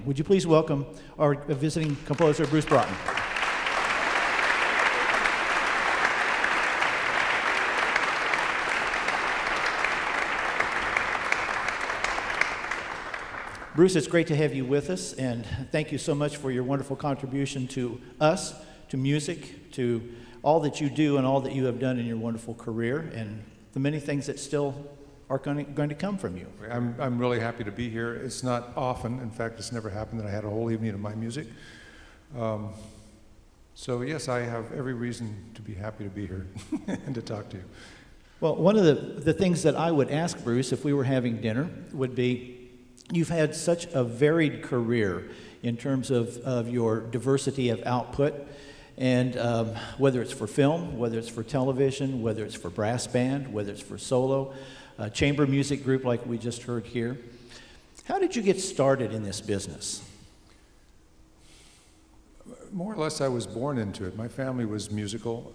Would you please welcome our visiting composer, Bruce Broughton. Bruce, it's great to have you with us, and thank you so much for your wonderful contribution to us, to music, to all that you do and all that you have done in your wonderful career, and the many things that still are going to come from you. I'm really happy to be here. It's not often, in fact, it's never happened that I had a whole evening of my music. So yes, I have every reason to be happy to be here and to talk to you. Well, one of the things that I would ask Bruce if we were having dinner would be, you've had such a varied career in terms of your diversity of output, and whether it's for film, whether it's for television, whether it's for brass band, whether it's for solo, chamber music group like we just heard here. How did you get started in this business? More or less, I was born into it. My family was musical.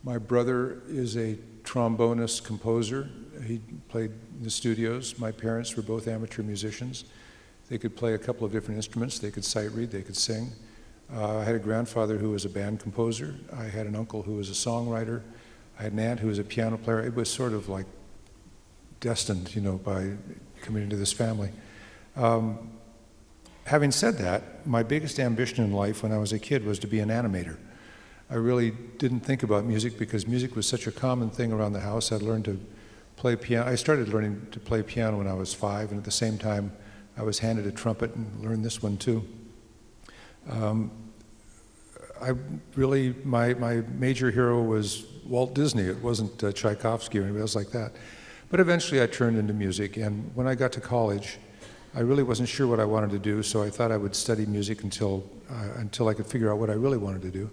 My brother is a trombonist composer. He played in the studios. My parents were both amateur musicians. They could play a couple of different instruments. They could sight read, they could sing. I had a grandfather who was a band composer. I had an uncle who was a songwriter. I had an aunt who was a piano player. It was sort of like destined, by coming into this family. Having said that, my biggest ambition in life when I was a kid was to be an animator. I really didn't think about music because music was such a common thing around the house. I learned to play piano. I started learning to play piano when I was 5, and at the same time, I was handed a trumpet and learned this one too. My major hero was Walt Disney. It wasn't Tchaikovsky or anybody else like that. But eventually I turned into music, and when I got to college, I really wasn't sure what I wanted to do, so I thought I would study music until I could figure out what I really wanted to do.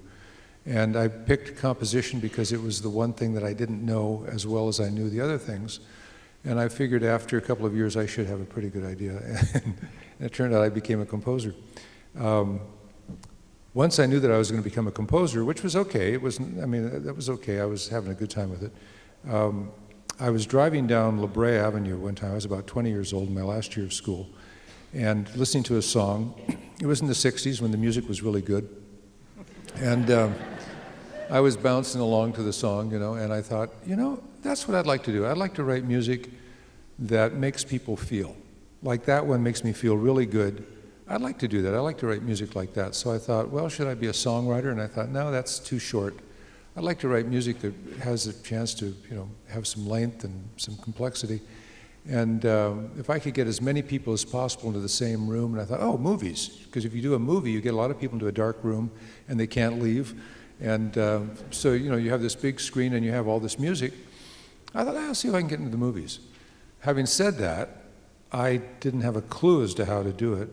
And I picked composition because it was the one thing that I didn't know as well as I knew the other things. And I figured after a couple of years I should have a pretty good idea. And it turned out I became a composer. Once I knew that I was going to become a composer, which was okay, that was okay, I was having a good time with it. I was driving down La Brea Avenue one time. I was about 20 years old in my last year of school, and listening to a song. It was in the 60s when the music was really good. And I was bouncing along to the song, and I thought, that's what I'd like to do. I'd like to write music that makes people feel. Like that one makes me feel really good. I'd like to do that. I like to write music like that. So I thought, well, should I be a songwriter? And I thought, no, that's too short. I'd like to write music that has a chance to, have some length and some complexity. And if I could get as many people as possible into the same room, and I thought, oh, movies. Because if you do a movie, you get a lot of people into a dark room, and they can't leave. And so, you have this big screen, and you have all this music. I thought, I'll see if I can get into the movies. Having said that, I didn't have a clue as to how to do it,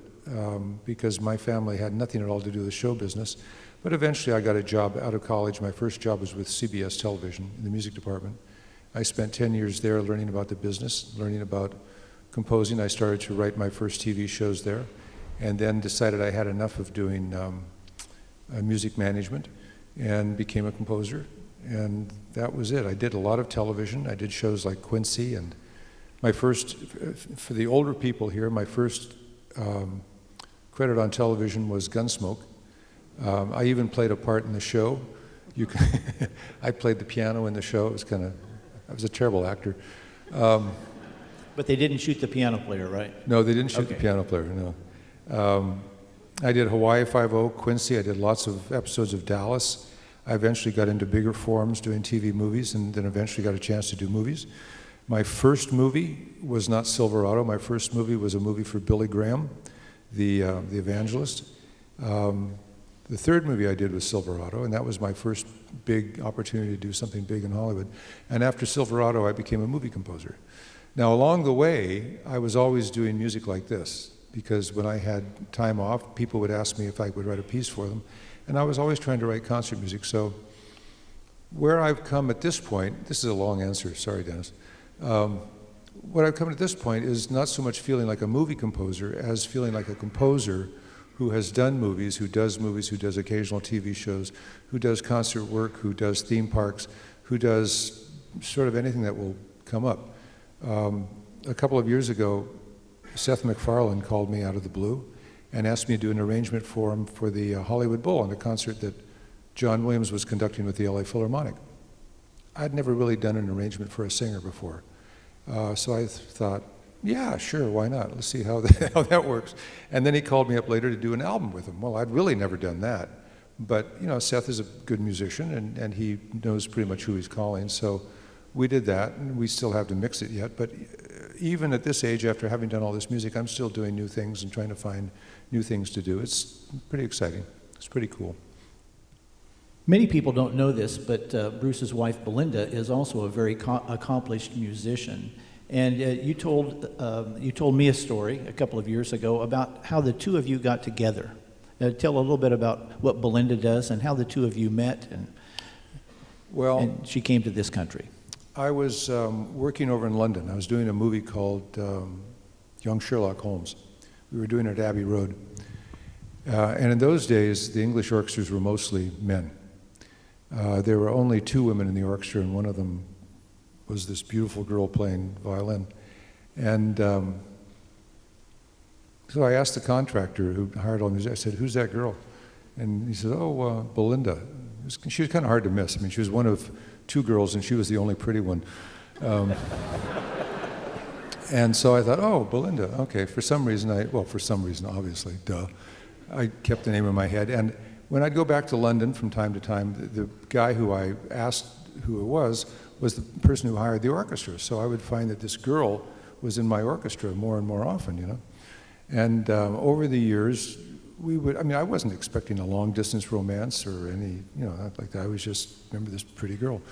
because my family had nothing at all to do with the show business. But eventually I got a job out of college. My first job was with CBS Television in the music department. I spent 10 years there learning about the business, learning about composing. I started to write my first TV shows there, and then decided I had enough of doing music management and became a composer. And that was it. I did a lot of television. I did shows like Quincy, and my first, for the older people here, my first credit on television was Gunsmoke. I even played a part in the show. I played the piano in the show. I was a terrible actor. But they didn't shoot the piano player, right? No, they didn't shoot the piano player, no. I did Hawaii Five-0, Quincy. I did lots of episodes of Dallas. I eventually got into bigger forms doing TV movies, and then eventually got a chance to do movies. My first movie was not Silverado. My first movie was a movie for Billy Graham, the evangelist. The third movie I did was Silverado, and that was my first big opportunity to do something big in Hollywood. And after Silverado, I became a movie composer. Now, along the way, I was always doing music like this, because when I had time off, people would ask me if I would write a piece for them, and I was always trying to write concert music. So where I've come at this point, this is a long answer, sorry, Dennis. What I've come at this point is not so much feeling like a movie composer as feeling like a composer who has done movies, who does occasional TV shows, who does concert work, who does theme parks, who does sort of anything that will come up. A couple of years ago, Seth MacFarlane called me out of the blue and asked me to do an arrangement for him for the Hollywood Bowl on the concert that John Williams was conducting with the LA Philharmonic. I'd never really done an arrangement for a singer before. So I thought, yeah, sure, why not? Let's see how that works. And then he called me up later to do an album with him. Well, I'd really never done that. But, you know, Seth is a good musician, and he knows pretty much who he's calling. So we did that, and we still have to mix it yet. But even at this age, after having done all this music, I'm still doing new things and trying to find new things to do. It's pretty exciting. It's pretty cool. Many people don't know this, but Bruce's wife, Belinda, is also a very accomplished musician. And you told me a story a couple of years ago about how the two of you got together. Tell a little bit about what Belinda does and how the two of you met and she came to this country. I was working over in London. I was doing a movie called Young Sherlock Holmes. We were doing it at Abbey Road. And in those days, the English orchestras were mostly men. There were only 2 women in the orchestra, and one of them was this beautiful girl playing violin. And so I asked the contractor who hired all the music, I said, who's that girl? And he said, Belinda. She was kind of hard to miss. I mean, she was one of 2 girls, and she was the only pretty one. And so I thought, Belinda, okay. For some reason, obviously, duh. I kept the name in my head. And when I'd go back to London from time to time, the guy who I asked who it was the person who hired the orchestra. So I would find that this girl was in my orchestra more and more often, you know. And over the years, I wasn't expecting a long-distance romance or any, not like that. I was just, remember this pretty girl.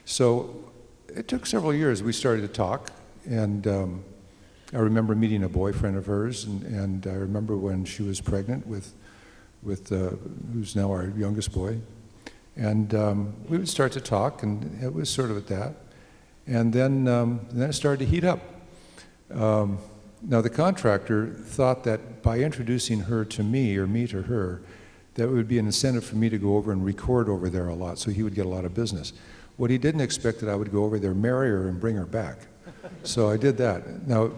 So it took several years. We started to talk, and I remember meeting a boyfriend of hers, and I remember when she was pregnant with who's now our youngest boy. And we would start to talk, and it was sort of at that. And then it started to heat up. Now, the contractor thought that by introducing her to me, or me to her, that would be an incentive for me to go over and record over there a lot, so he would get a lot of business. What he didn't expect that I would go over there, marry her, and bring her back. So I did that. Now,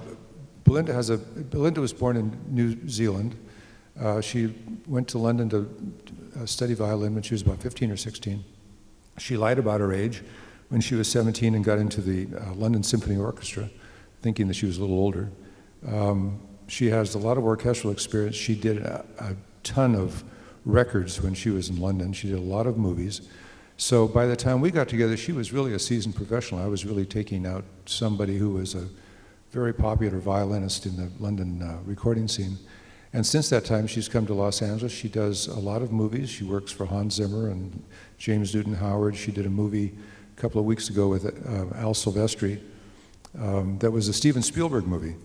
Belinda was born in New Zealand. She went to London to study violin when she was about 15 or 16. She lied about her age when she was 17 and got into the London Symphony Orchestra, thinking that she was a little older. She has a lot of orchestral experience. She did a ton of records when she was in London. She did a lot of movies. So by the time we got together, she was really a seasoned professional. I was really taking out somebody who was a very popular violinist in the London recording scene. And since that time, she's come to Los Angeles. She does a lot of movies. She works for Hans Zimmer and James Newton Howard. She did a movie a couple of weeks ago with Al Silvestri that was a Steven Spielberg movie.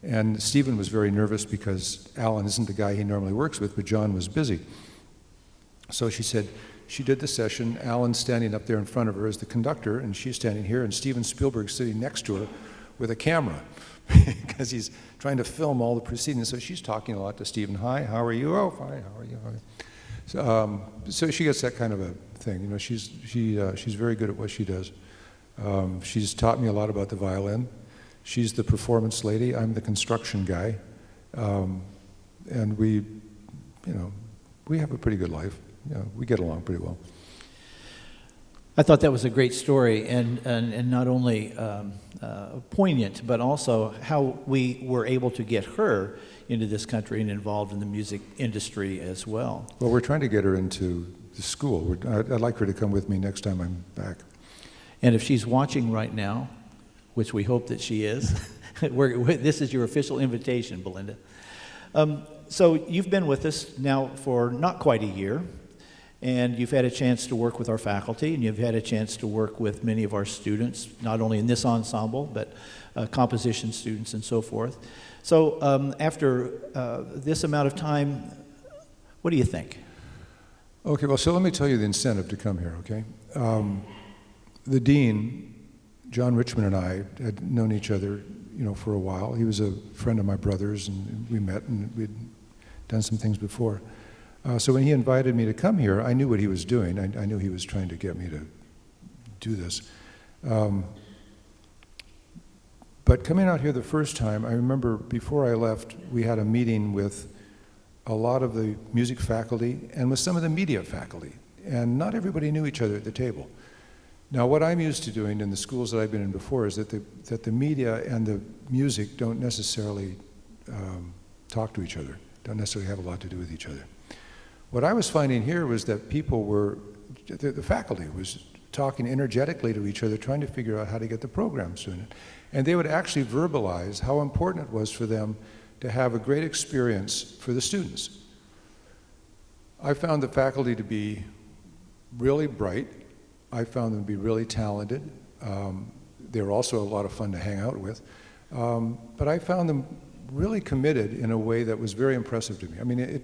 And Steven was very nervous because Alan isn't the guy he normally works with, but John was busy. So she said, she did the session, Alan's standing up there in front of her as the conductor, and she's standing here, and Steven Spielberg's sitting next to her with a camera because he's trying to film all the proceedings. So she's talking a lot to Steven. Hi, how are you? Oh, fine, how are you? So she gets that kind of a thing. She's very good at what she does. She's taught me a lot about the violin. She's the performance lady. I'm the construction guy. And we have a pretty good life. We get along pretty well. I thought that was a great story, and not only poignant, but also how we were able to get her into this country and involved in the music industry as well. Well, we're trying to get her into the school. I'd like her to come with me next time I'm back. And if she's watching right now, which we hope that she is, this is your official invitation, Belinda. So you've been with us now for not quite a year. And you've had a chance to work with our faculty, and you've had a chance to work with many of our students, not only in this ensemble, but composition students and so forth. So after this amount of time, what do you think? Okay, well, so let me tell you the incentive to come here, okay? The dean, John Richmond, and I had known each other, for a while. He was a friend of my brother's, and we met, and we'd done some things before. So when he invited me to come here, I knew what he was doing. I knew he was trying to get me to do this. But coming out here the first time, I remember before I left, we had a meeting with a lot of the music faculty and with some of the media faculty. And not everybody knew each other at the table. Now, what I'm used to doing in the schools that I've been in before is that the media and the music don't necessarily talk to each other, don't necessarily have a lot to do with each other. What I was finding here was that people were, the faculty was talking energetically to each other, trying to figure out how to get the programs doing it. And they would actually verbalize how important it was for them to have a great experience for the students. I found the faculty to be really bright. I found them to be really talented. They were also a lot of fun to hang out with. But I found them really committed in a way that was very impressive to me. I mean,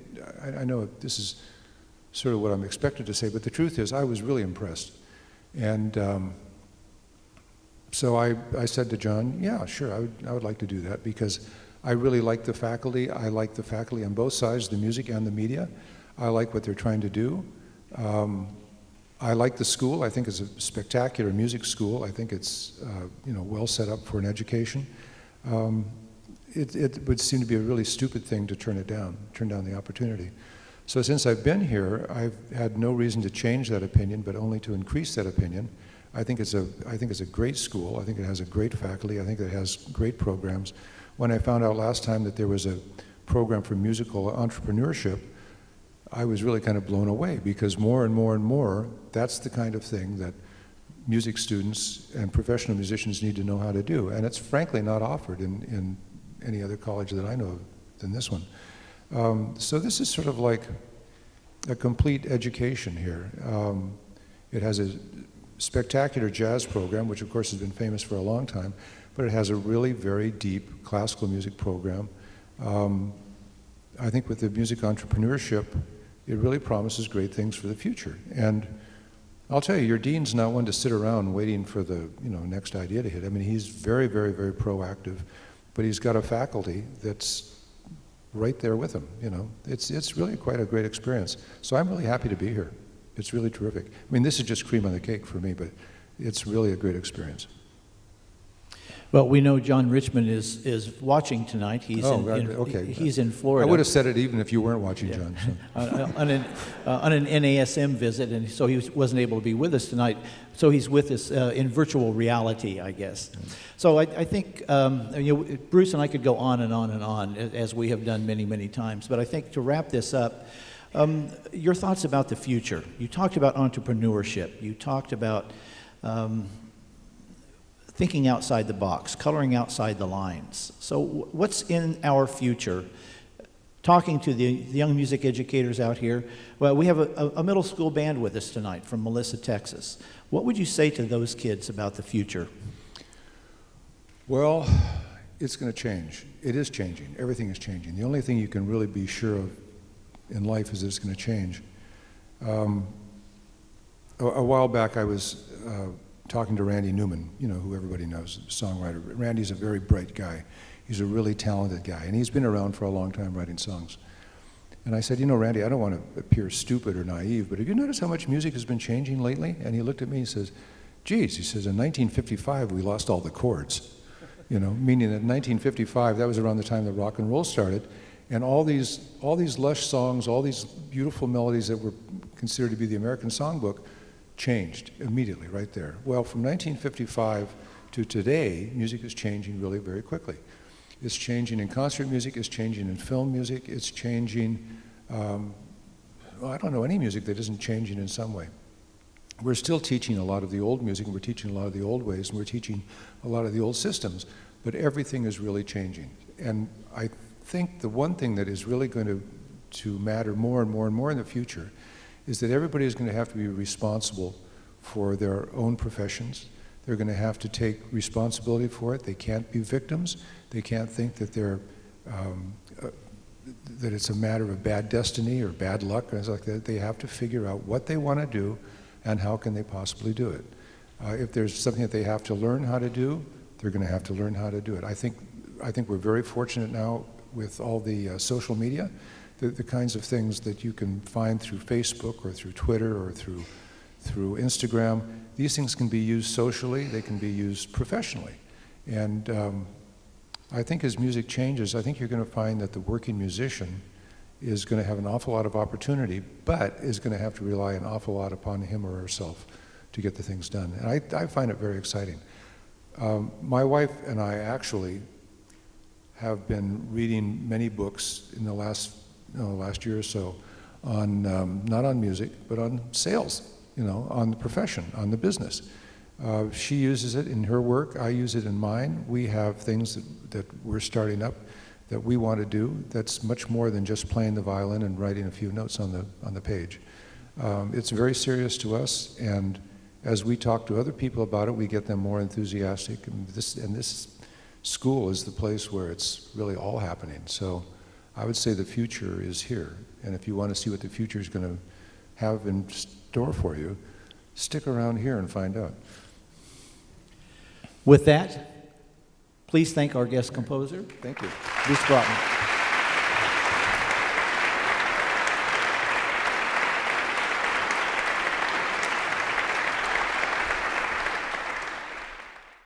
I know this is sort of what I'm expected to say, but the truth is I was really impressed. And so I said to John, yeah, sure, I would like to do that because I really like the faculty. I like the faculty on both sides, the music and the media. I like what they're trying to do. I like the school. I think it's a spectacular music school. I think it's well set up for an education. It would seem to be a really stupid thing to turn down the opportunity. So since I've been here, I've had no reason to change that opinion, but only to increase that opinion. I think it's a great school. I think it has a great faculty. I think it has great programs. When I found out last time that there was a program for musical entrepreneurship, I was really kind of blown away because more and more and more, that's the kind of thing that music students and professional musicians need to know how to do. And it's frankly not offered in any other college that I know of than this one. So this is sort of like a complete education here. It has a spectacular jazz program, which of course has been famous for a long time, but it has a really very deep classical music program. I think with the music entrepreneurship, it really promises great things for the future. And I'll tell you, your dean's not one to sit around waiting for the next idea to hit. I mean, he's very, very, very proactive, but he's got a faculty that's right there with him. It's really quite a great experience. So I'm really happy to be here. It's really terrific. I mean, this is just cream on the cake for me, but it's really a great experience. Well, we know John Richmond is watching tonight. He's he's in Florida. I would have said it even if you weren't watching, John. So. on an NASM visit, and so he wasn't able to be with us tonight. So he's with us in virtual reality, I guess. So I think Bruce and I could go on and on and on, as we have done many, many times. But I think to wrap this up, your thoughts about the future. You talked about entrepreneurship. You talked about thinking outside the box, coloring outside the lines. So what's in our future? Talking to the young music educators out here, well, we have a middle school band with us tonight from Melissa, Texas. What would you say to those kids about the future? Well, it's going to change. It is changing. Everything is changing. The only thing you can really be sure of in life is that it's going to change. A while back, I was talking to Randy Newman, who everybody knows, songwriter. Randy's a very bright guy. He's a really talented guy, and he's been around for a long time writing songs. And I said, Randy, I don't want to appear stupid or naive, but have you noticed how much music has been changing lately? And he looked at me and says, geez, he says, in 1955, we lost all the chords. Meaning that in 1955, that was around the time that rock and roll started, and all these lush songs, all these beautiful melodies that were considered to be the American songbook changed immediately right there. Well, from 1955 to today, music is changing really very quickly. It's changing in concert music, it's changing in film music, it's changing, I don't know any music that isn't changing in some way. We're still teaching a lot of the old music, and we're teaching a lot of the old ways, and we're teaching a lot of the old systems, but everything is really changing. And I think the one thing that is really going to matter more and more and more in the future is that everybody is going to have to be responsible for their own professions. They're going to have to take responsibility for it. They can't be victims. They can't think that that it's a matter of bad destiny or bad luck or things like that. They have to figure out what they want to do and how can they possibly do it. If there's something that they have to learn how to do, they're going to have to learn how to do it. I think we're very fortunate now with all the social media. The kinds of things that you can find through Facebook or through Twitter or through Instagram, these things can be used socially, they can be used professionally. And I think as music changes, I think you're going to find that the working musician is going to have an awful lot of opportunity, but is going to have to rely an awful lot upon him or herself to get the things done. And I find it very exciting. My wife and I actually have been reading many books in the last year or so on, not on music, but on sales, on the profession, on the business. She uses it in her work, I use it in mine. We have things that we're starting up that we want to do that's much more than just playing the violin and writing a few notes on the page. It's very serious to us, and as we talk to other people about it, we get them more enthusiastic, and this school is the place where it's really all happening. So I would say the future is here, and if you want to see what the future is going to have in store for you, stick around here and find out. With that, please thank our guest composer. Thank you. Bruce Broughton.